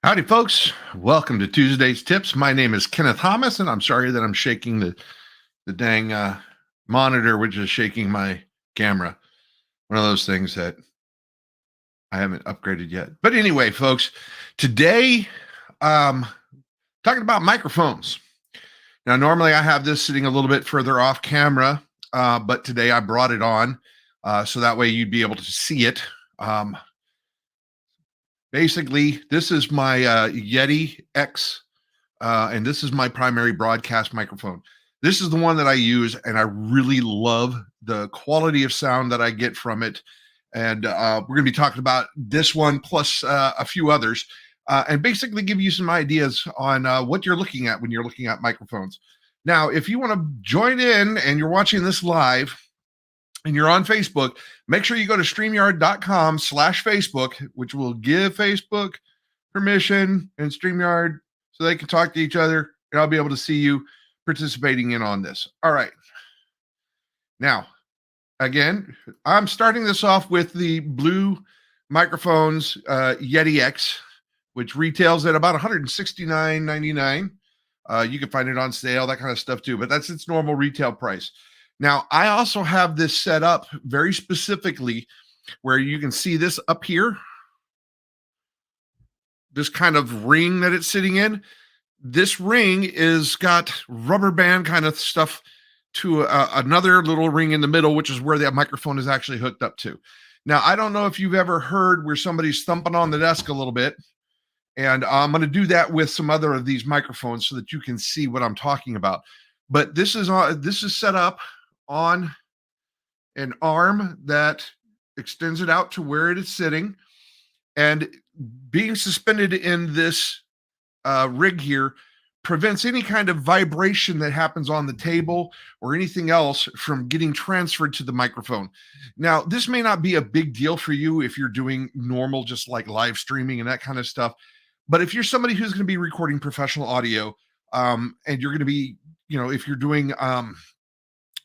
Howdy, folks. Welcome to Tuesday's Tips. My name is Kenneth Thomas, and I'm sorry that I'm shaking the dang monitor, which is shaking my camera. One of those things that I haven't upgraded yet. But anyway, folks, today, talking about microphones. Now, normally I have this sitting a little bit further off camera, but today I brought it on so that way you'd be able to see it. Basically, this is my Yeti X, and this is my primary broadcast microphone. This is the one that I use, and I really love the quality of sound that I get from it. And we're going to be talking about this one plus a few others, and basically give you some ideas on what you're looking at when you're looking at microphones. Now, if you want to join in and you're watching this live, and you're on Facebook, make sure you go to StreamYard.com/Facebook, which will give Facebook permission and StreamYard so they can talk to each other, and I'll be able to see you participating in on this. All right. Now, again, I'm starting this off with the Blue Microphones Yeti X, which retails at about $169.99. You can find it on sale, that kind of stuff too, but that's its normal retail price. Now, I also have this set up very specifically where you can see this up here, this kind of ring that it's sitting in. This ring is got rubber band kind of stuff to another little ring in the middle, which is where that microphone is actually hooked up to. Now, I don't know if you've ever heard where somebody's thumping on the desk a little bit, and I'm going to do that with some other of these microphones so that you can see what I'm talking about. But this is set up on an arm that extends it out to where it is sitting, and being suspended in this rig here prevents any kind of vibration that happens on the table or anything else from getting transferred to the microphone. Now, this may not be a big deal for you if you're doing normal, just like live streaming and that kind of stuff. But if you're somebody who's going to be recording professional audio, and you're going to be, if you're doing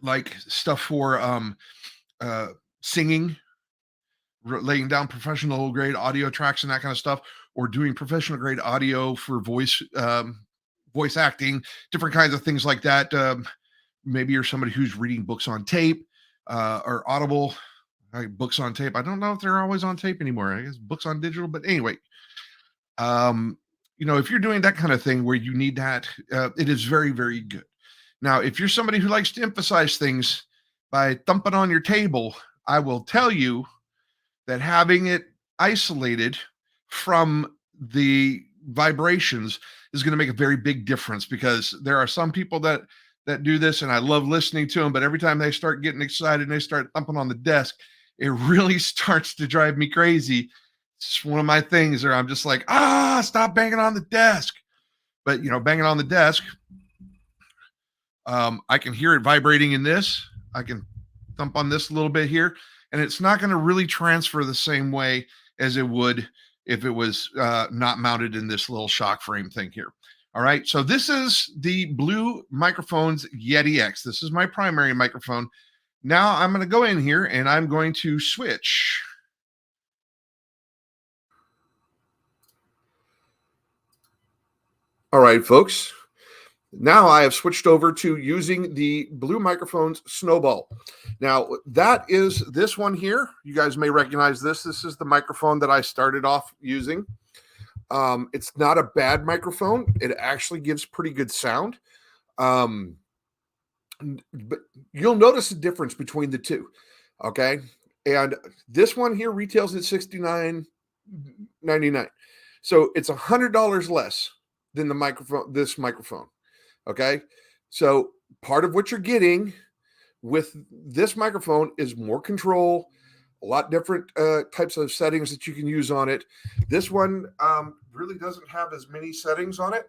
like stuff for singing, laying down professional grade audio tracks and that kind of stuff, or doing professional grade audio for voice acting, different kinds of things like that. Maybe you're somebody who's reading books on tape or Audible books on tape. I don't know if they're always on tape anymore. I guess books on digital, but anyway, if you're doing that kind of thing where you need that, it is very, very good. Now, if you're somebody who likes to emphasize things by thumping on your table, I will tell you that having it isolated from the vibrations is going to make a very big difference, because there are some people that do this, and I love listening to them, but every time they start getting excited and they start thumping on the desk, it really starts to drive me crazy. It's one of my things where I'm just like, stop banging on the desk. But, banging on the desk, I can hear it vibrating in this. I can thump on this a little bit here, and it's not going to really transfer the same way as it would if it was not mounted in this little shock frame thing here. All right, so this is the Blue Microphones Yeti X. This is my primary microphone. Now I'm going to go in here and I'm going to switch. All right, folks. Now I have switched over to using the Blue Microphones Snowball. Now that is this one here. You guys may recognize this. This is the microphone that I started off using. It's not a bad microphone. It actually gives pretty good sound. But you'll notice a difference between the two. Okay. And this one here retails at $69.99. So it's $100 less than this microphone. Okay, so part of what you're getting with this microphone is more control, a lot different types of settings that you can use on it. This one really doesn't have as many settings on it.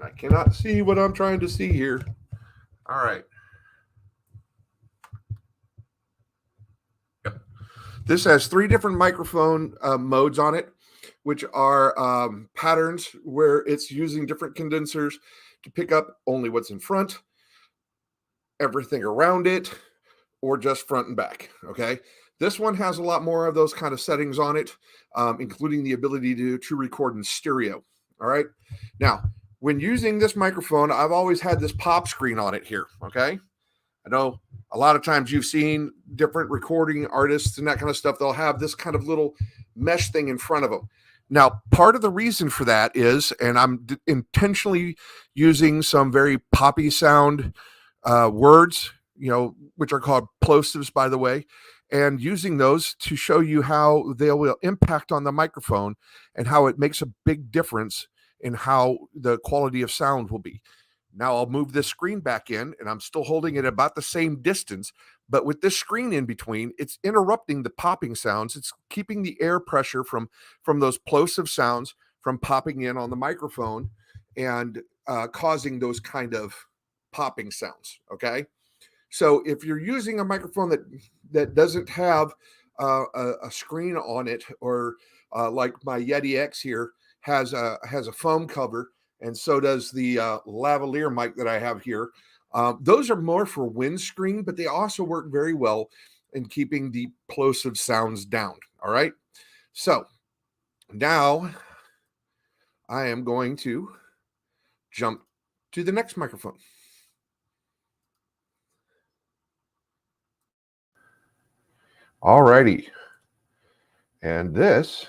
I cannot see what I'm trying to see here. All right. Yep. This has 3 different microphone modes on it, which are patterns where it's using different condensers to pick up only what's in front, everything around it, or just front and back. Okay. This one has a lot more of those kind of settings on it, including the ability to record in stereo. All right. Now, when using this microphone, I've always had this pop screen on it here. Okay. I know a lot of times you've seen different recording artists and that kind of stuff. They'll have this kind of little mesh thing in front of them. Now, part of the reason for that is, and I'm intentionally using some very poppy sound words, which are called plosives, by the way, and using those to show you how they will impact on the microphone and how it makes a big difference in how the quality of sound will be. Now I'll move this screen back in, and I'm still holding it about the same distance, but with this screen in between, it's interrupting the popping sounds. It's keeping the air pressure from those plosive sounds from popping in on the microphone and causing those kind of popping sounds. Okay, so if you're using a microphone that doesn't have a screen on it, or like my Yeti X here has a foam cover, and so does the lavalier mic that I have here. Those are more for windscreen, but they also work very well in keeping the plosive sounds down. All right. So now I am going to jump to the next microphone. All righty. And this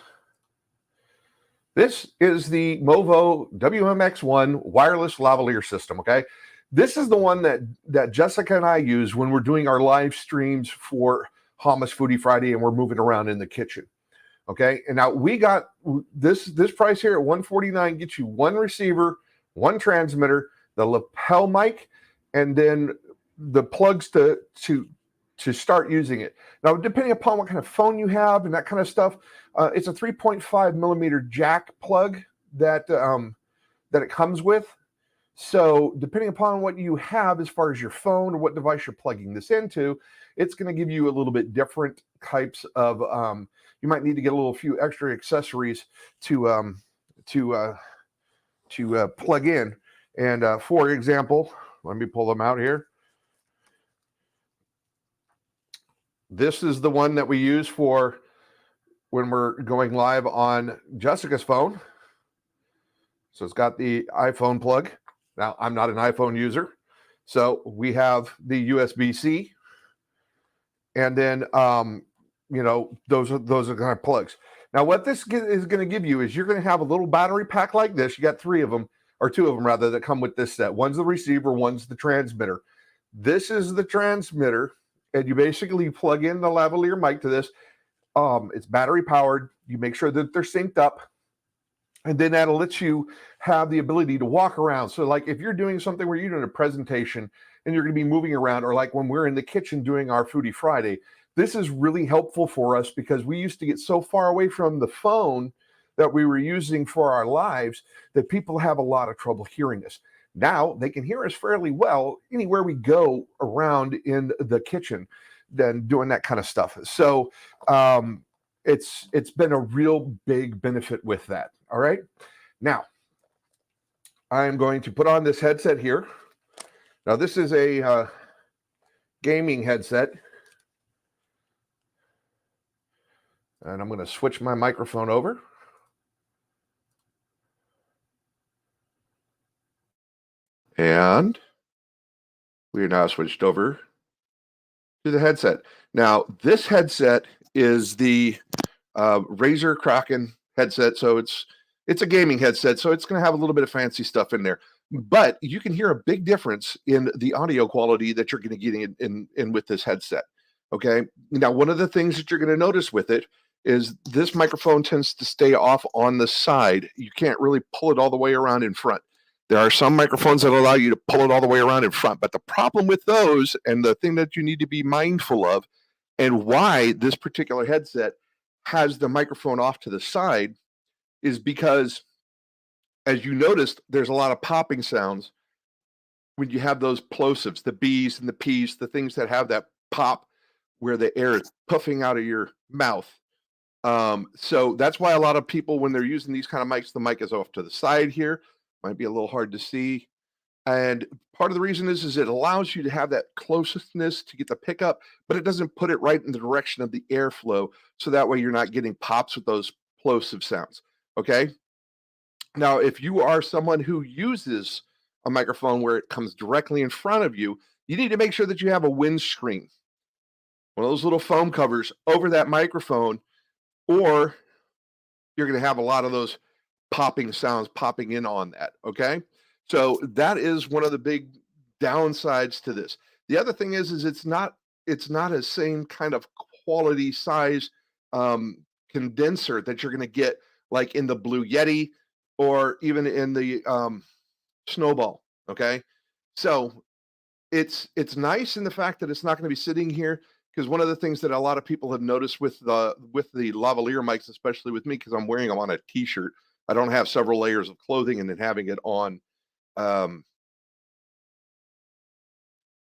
is the Movo WMX1 wireless lavalier system. Okay. This is the one that Jessica and I use when we're doing our live streams for Hummus Foodie Friday and we're moving around in the kitchen. Okay. And now we got this price here at $149 gets you one receiver, one transmitter, the lapel mic, and then the plugs to start using it. Now, depending upon what kind of phone you have and that kind of stuff, it's a 3.5 millimeter jack plug that it comes with. So depending upon what you have as far as your phone or what device you're plugging this into, it's going to give you a little bit different types of, you might need to get a little few extra accessories to plug in. And for example, let me pull them out here. This is the one that we use for when we're going live on Jessica's phone. So it's got the iPhone plug. Now, I'm not an iPhone user, so we have the USB-C, and then those are kind of plugs. Now, what this is going to give you is you're going to have a little battery pack like this. You got three of them, or two of them rather, that come with this set. One's the receiver, one's the transmitter. This is the transmitter, and you basically plug in the lavalier mic to this. It's battery powered. You make sure that they're synced up. And then that'll let you have the ability to walk around. So like if you're doing something where you're doing a presentation and you're going to be moving around, or like when we're in the kitchen doing our Foodie Friday, this is really helpful for us because we used to get so far away from the phone that we were using for our lives that people have a lot of trouble hearing us. Now they can hear us fairly well anywhere we go around in the kitchen than doing that kind of stuff. So it's been a real big benefit with that. All right. Now, I'm going to put on this headset here. Now, this is a gaming headset. And I'm going to switch my microphone over. And we are now switched over to the headset. Now, this headset is the Razer Kraken headset. So it's a gaming headset, so it's going to have a little bit of fancy stuff in there. But you can hear a big difference in the audio quality that you're going to get in with this headset. Okay. Now, one of the things that you're going to notice with it is this microphone tends to stay off on the side. You can't really pull it all the way around in front. There are some microphones that allow you to pull it all the way around in front. But the problem with those, and the thing that you need to be mindful of, and why this particular headset has the microphone off to the side, is because, as you noticed, there's a lot of popping sounds when you have those plosives, the B's and the P's, the things that have that pop where the air is puffing out of your mouth. So that's why a lot of people, when they're using these kind of mics, the mic is off to the side here. Might be a little hard to see. And part of the reason is it allows you to have that closeness to get the pickup, but it doesn't put it right in the direction of the airflow. So that way you're not getting pops with those plosive sounds. Okay. Now, if you are someone who uses a microphone where it comes directly in front of you, you need to make sure that you have a windscreen, one of those little foam covers over that microphone, or you're going to have a lot of those popping sounds popping in on that. Okay. So that is one of the big downsides to this. The other thing is it's not a same kind of quality size condenser that you're going to get like in the Blue Yeti or even in the Snowball. Okay. So it's nice in the fact that it's not going to be sitting here, because one of the things that a lot of people have noticed with the lavalier mics, especially with me, because I'm wearing them on a t-shirt, I don't have several layers of clothing, and then having it on um,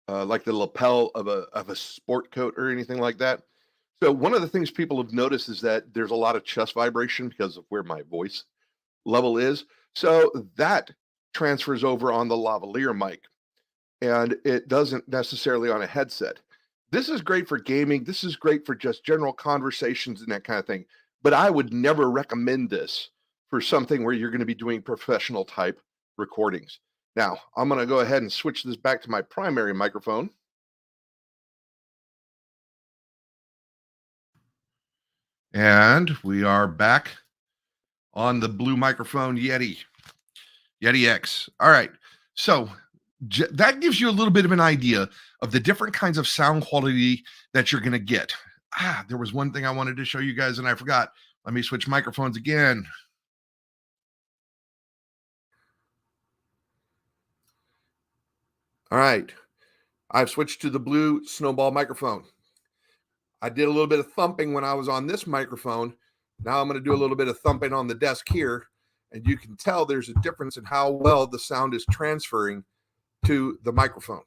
like the lapel of a sport coat or anything like that. So one of the things people have noticed is that there's a lot of chest vibration because of where my voice level is. So that transfers over on the lavalier mic, and it doesn't necessarily on a headset. This is great for gaming. This is great for just general conversations and that kind of thing. But I would never recommend this for something where you're going to be doing professional type recordings. Now, I'm going to go ahead and switch this back to my primary microphone. And we are back on the blue microphone Yeti X. All right. So that gives you a little bit of an idea of the different kinds of sound quality that you're going to get. There was one thing I wanted to show you guys and I forgot. Let me switch microphones again. All right. I've switched to the blue Snowball microphone. I did a little bit of thumping when I was on this microphone. Now I'm going to do a little bit of thumping on the desk here. And you can tell there's a difference in how well the sound is transferring to the microphone.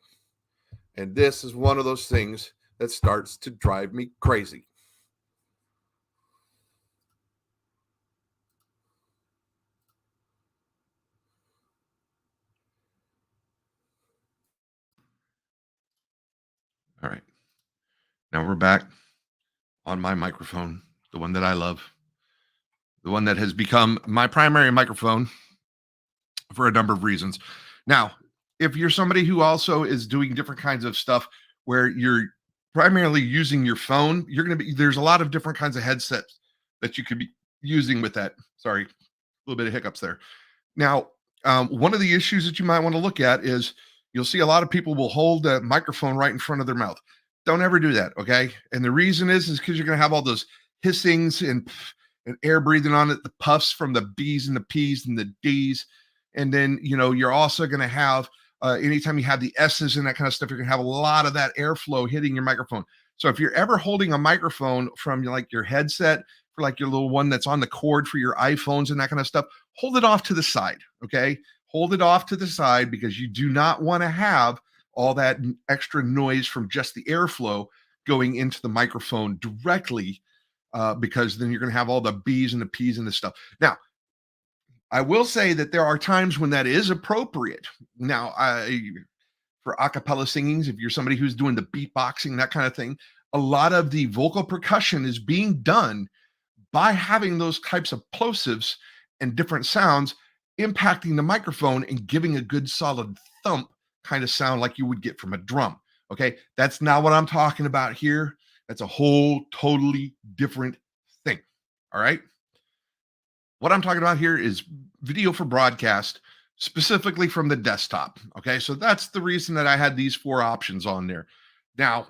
And this is one of those things that starts to drive me crazy. All right. Now we're back on my microphone, the one that I love, the one that has become my primary microphone for a number of reasons. Now, if you're somebody who also is doing different kinds of stuff where you're primarily using your phone, there's a lot of different kinds of headsets that you could be using with that. Sorry, a little bit of hiccups there. Now, one of the issues that you might want to look at is you'll see a lot of people will hold a microphone right in front of their mouth. Don't ever do that, okay? And the reason is because you're going to have all those hissings and air breathing on it, the puffs from the B's and the P's and the D's. And then, you're also going to have, anytime you have the S's and that kind of stuff, you're going to have a lot of that airflow hitting your microphone. So if you're ever holding a microphone from like your headset, for like your little one that's on the cord for your iPhones and that kind of stuff, hold it off to the side, okay? Hold it off to the side, because you do not want to have all that extra noise from just the airflow going into the microphone directly, because then you're going to have all the B's and the P's and the stuff. Now, I will say that there are times when that is appropriate. Now, for a cappella singings, if you're somebody who's doing the beatboxing, that kind of thing, a lot of the vocal percussion is being done by having those types of plosives and different sounds impacting the microphone and giving a good solid thump kind of sound like you would get from a drum. Okay. That's not what I'm talking about here. That's a whole totally different thing. All right. What I'm talking about here is video for broadcast, specifically from the desktop. Okay. So that's the reason that I had these 4 options on there. Now,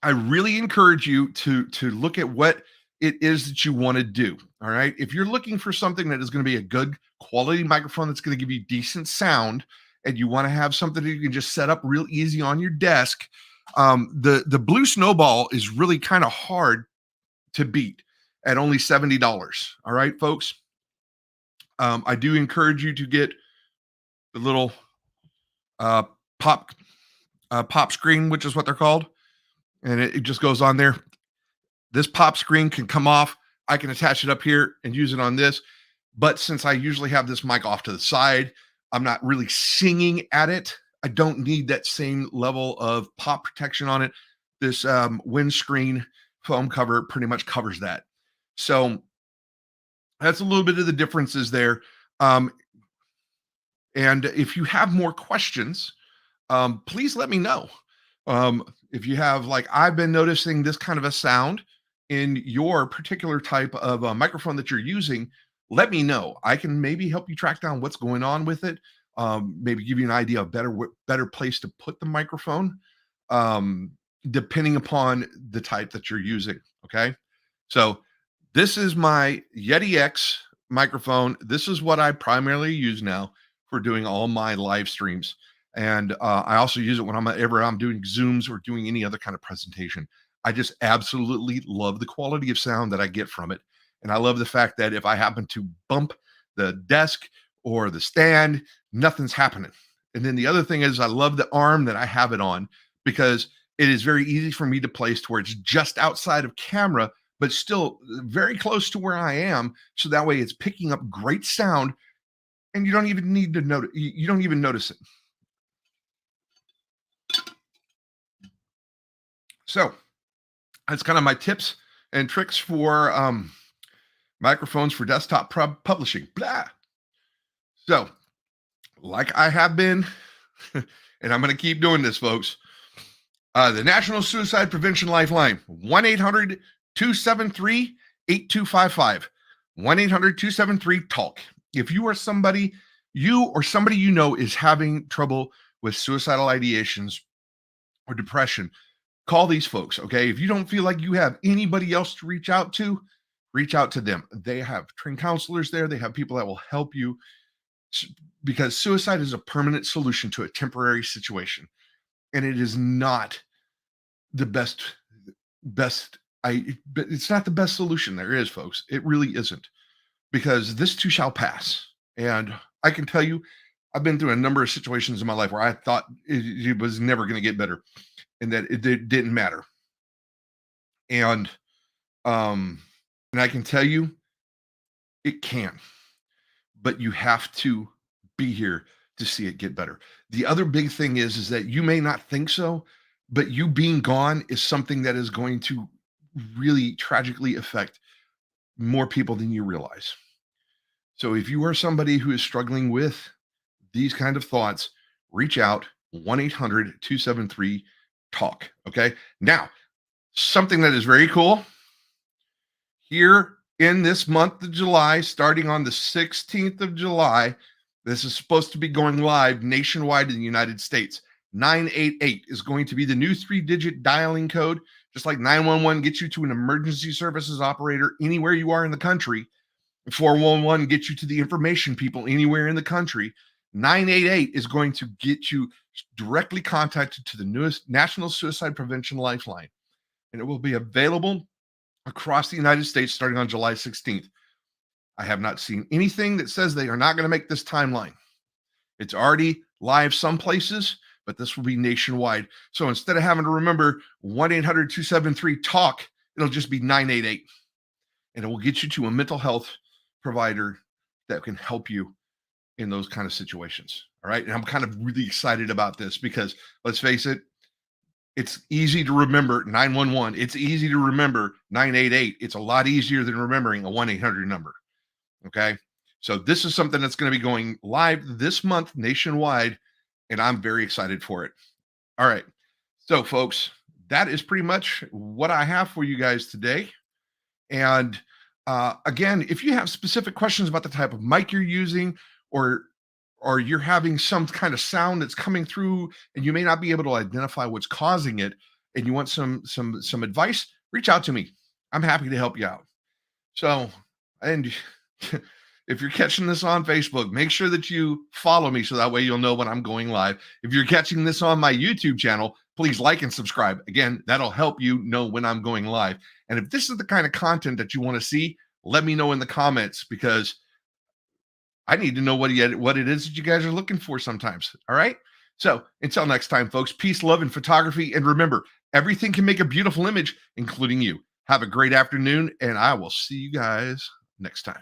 I really encourage you to look at what it is that you want to do. All right. If you're looking for something that is going to be a good quality microphone that's going to give you decent sound, and you want to have something that you can just set up real easy on your desk, the blue Snowball is really kind of hard to beat at only $70. All right, folks. I do encourage you to get the little pop screen, which is what they're called, and it just goes on there. This pop screen can come off. I can attach it up here and use it on this. But since I usually have this mic off to the side, I'm not really singing at it. I don't need that same level of pop protection on it. This windscreen foam cover pretty much covers that. So that's a little bit of the differences there. Um, and if you have more questions, please let me know. If you have, like, I've been noticing this kind of a sound in your particular type of microphone that you're using, let me know. I can maybe help you track down what's going on with it. Maybe give you an idea of better place to put the microphone, um, depending upon the type that you're using. Okay, so this is my Yeti X microphone. This is what I primarily use now for doing all my live streams. And I also use it whenever I'm doing Zooms or doing any other kind of presentation. I just absolutely love the quality of sound that I get from it. And I love the fact that if I happen to bump the desk or the stand, nothing's happening. And then the other thing is, I love the arm that I have it on, because it is very easy for me to place to where it's just outside of camera, but still very close to where I am. So that way it's picking up great sound and you don't even need to notice. You don't even notice it. So that's kind of my tips and tricks for microphones for desktop publishing. Blah. So, like I have been, and I'm going to keep doing this, folks. The National Suicide Prevention Lifeline, 1-800-273-8255. 1-800-273-TALK. If you are somebody, you or somebody you know is having trouble with suicidal ideations or depression, call these folks, okay? If you don't feel like you have anybody else to reach out to them. They have trained counselors there. They have people that will help you, because suicide is a permanent solution to a temporary situation. And it is not the best, it's not the best solution there is, folks. It really isn't, because this too shall pass. And I can tell you, I've been through a number of situations in my life where I thought it was never going to get better, and that it didn't matter. And I can tell you, it can, but you have to be here to see it get better. The other big thing is that you may not think so, but you being gone is something that is going to really tragically affect more people than you realize. So if you are somebody who is struggling with these kind of thoughts, reach out, 1-800-273-TALK. Okay. Now, something that is very cool here in this month of July, starting on the 16th of July, this is supposed to be going live nationwide in the United States. 988 is going to be the new 3-digit dialing code. Just like 911 gets you to an emergency services operator anywhere you are in the country, 411 gets you to the information people anywhere in the country. 988 is going to get you directly contacted to the newest National Suicide Prevention Lifeline. And it will be available across the United States starting on July 16th. I have not seen anything that says they are not going to make this timeline. It's already live some places, but this will be nationwide. So instead of having to remember 1-800-273-TALK, it'll just be 988. And it will get you to a mental health provider that can help you in those kind of situations. All right. And I'm kind of really excited about this because, let's face it, it's easy to remember 911. It's easy to remember 988. It's a lot easier than remembering a 1-800 number. Okay. So this is something that's going to be going live this month nationwide, and I'm very excited for it. All right. So, folks, that is pretty much what I have for you guys today. And again, if you have specific questions about the type of mic you're using, or you're having some kind of sound that's coming through and you may not be able to identify what's causing it, and you want some advice, reach out to me. I'm happy to help you out. So, and if you're catching this on Facebook, make sure that you follow me so that way you'll know when I'm going live. If you're catching this on my YouTube channel, please like and subscribe. Again, that'll help you know when I'm going live. And if this is the kind of content that you want to see, let me know in the comments, because I need to know what it is that you guys are looking for sometimes. All right. So until next time, folks, peace, love, and photography. And remember, everything can make a beautiful image, including you. Have a great afternoon, and I will see you guys next time.